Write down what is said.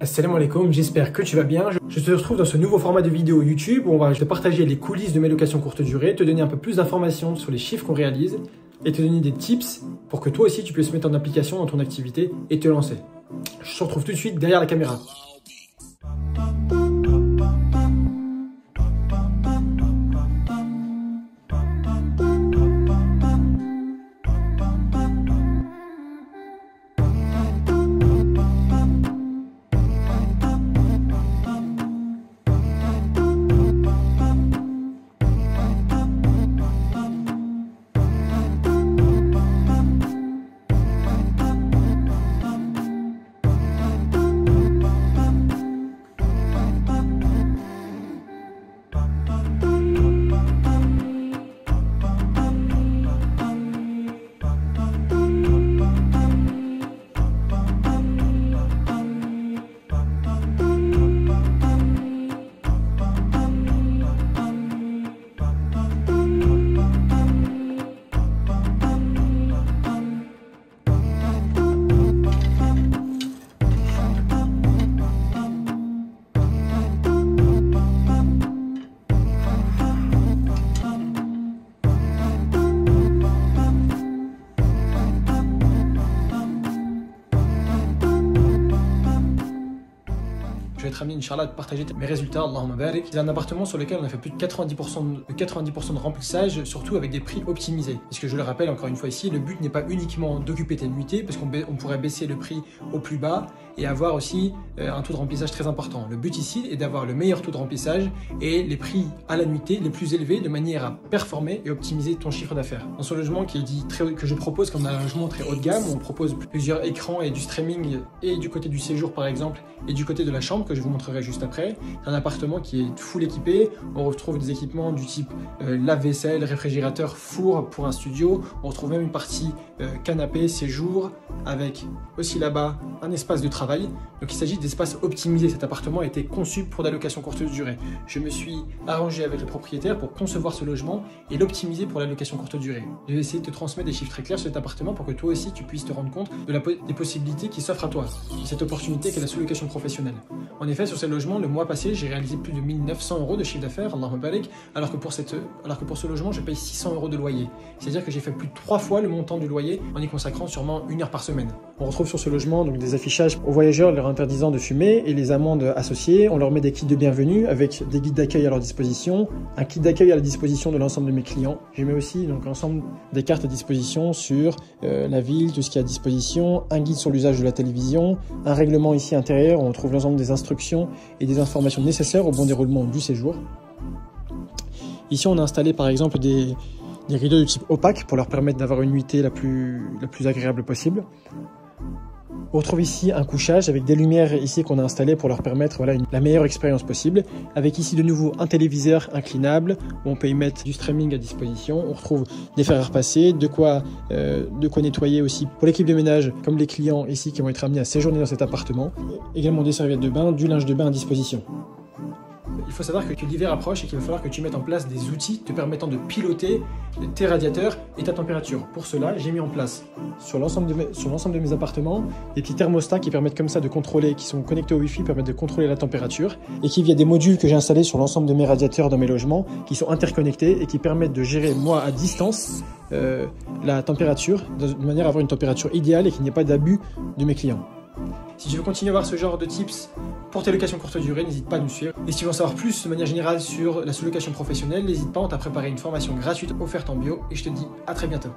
Assalamu alaikum, j'espère que tu vas bien. Je te retrouve dans ce nouveau format de vidéo YouTube où on va te partager les coulisses de mes locations courte durée, te donner un peu plus d'informations sur les chiffres qu'on réalise et te donner des tips pour que toi aussi tu puisses mettre en application dans ton activité et te lancer. Je te retrouve tout de suite derrière la caméra. Je vais être amené, Inch'Allah, de partager mes résultats, Allahumma barik. C'est un appartement sur lequel on a fait plus de 90% de remplissage, surtout avec des prix optimisés. Parce que je le rappelle encore une fois ici, le but n'est pas uniquement d'occuper tes nuitées, parce qu'on pourrait baisser le prix au plus bas et avoir aussi un taux de remplissage très important. Le but ici est d'avoir le meilleur taux de remplissage et les prix à la nuitée les plus élevés de manière à performer et optimiser ton chiffre d'affaires. Dans ce logement que je propose comme un logement très haut de gamme, où on propose plusieurs écrans et du streaming et du côté du séjour par exemple et du côté de la chambre que je vous montrerai juste après. C'est un appartement qui est full équipé. On retrouve des équipements du type lave-vaisselle, réfrigérateur, four pour un studio. On retrouve même une partie canapé, séjour, avec aussi là-bas un espace de travail. Donc il s'agit d'espaces optimisés. Cet appartement a été conçu pour la location courte durée. Je me suis arrangé avec le propriétaire pour concevoir ce logement et l'optimiser pour la location courte durée. Je vais essayer de te transmettre des chiffres très clairs sur cet appartement pour que toi aussi tu puisses te rendre compte des possibilités qui s'offrent à toi, de cette opportunité qu'est la sous-location professionnelle. En effet, sur ce logement, le mois passé, j'ai réalisé plus de 1900 € de chiffre d'affaires, Allahumma barik, alors que pour ce logement, je paye 600 € de loyer. C'est-à-dire que j'ai fait plus de 3 fois le montant du loyer en y consacrant sûrement 1 heure par semaine. On retrouve sur ce logement donc des affichages aux voyageurs leur interdisant de fumer et les amendes associées. On leur met des kits de bienvenue avec des guides d'accueil à leur disposition, un kit d'accueil à la disposition de l'ensemble de mes clients. Je mets aussi donc l'ensemble des cartes à disposition sur la ville, tout ce qui est à disposition, un guide sur l'usage de la télévision, un règlement ici intérieur où on trouve l'ensemble des instructions et des informations nécessaires au bon déroulement du séjour. Ici, on a installé par exemple des rideaux de type opaque pour leur permettre d'avoir une nuitée la plus agréable possible. On retrouve ici un couchage avec des lumières ici qu'on a installées pour leur permettre la meilleure expérience possible. Avec ici de nouveau un téléviseur inclinable où on peut y mettre du streaming à disposition. On retrouve des fers à repasser, de quoi nettoyer aussi pour l'équipe de ménage comme les clients ici qui vont être amenés à séjourner dans cet appartement. Également des serviettes de bain, du linge de bain à disposition. Il faut savoir que l'hiver approche et qu'il va falloir que tu mettes en place des outils te permettant de piloter tes radiateurs et ta température. Pour cela, j'ai mis en place sur l'ensemble de mes appartements des petits thermostats qui permettent comme ça de contrôler, qui sont connectés au Wi-Fi, permettent de contrôler la température et qui via des modules que j'ai installés sur l'ensemble de mes radiateurs dans mes logements qui sont interconnectés et qui permettent de gérer moi à distance la température de manière à avoir une température idéale et qu'il n'y ait pas d'abus de mes clients. Si tu veux continuer à voir ce genre de tips pour tes locations courte durée, n'hésite pas à nous suivre. Et si tu veux en savoir plus de manière générale sur la sous-location professionnelle, n'hésite pas, on t'a préparé une formation gratuite offerte en bio et je te dis à très bientôt.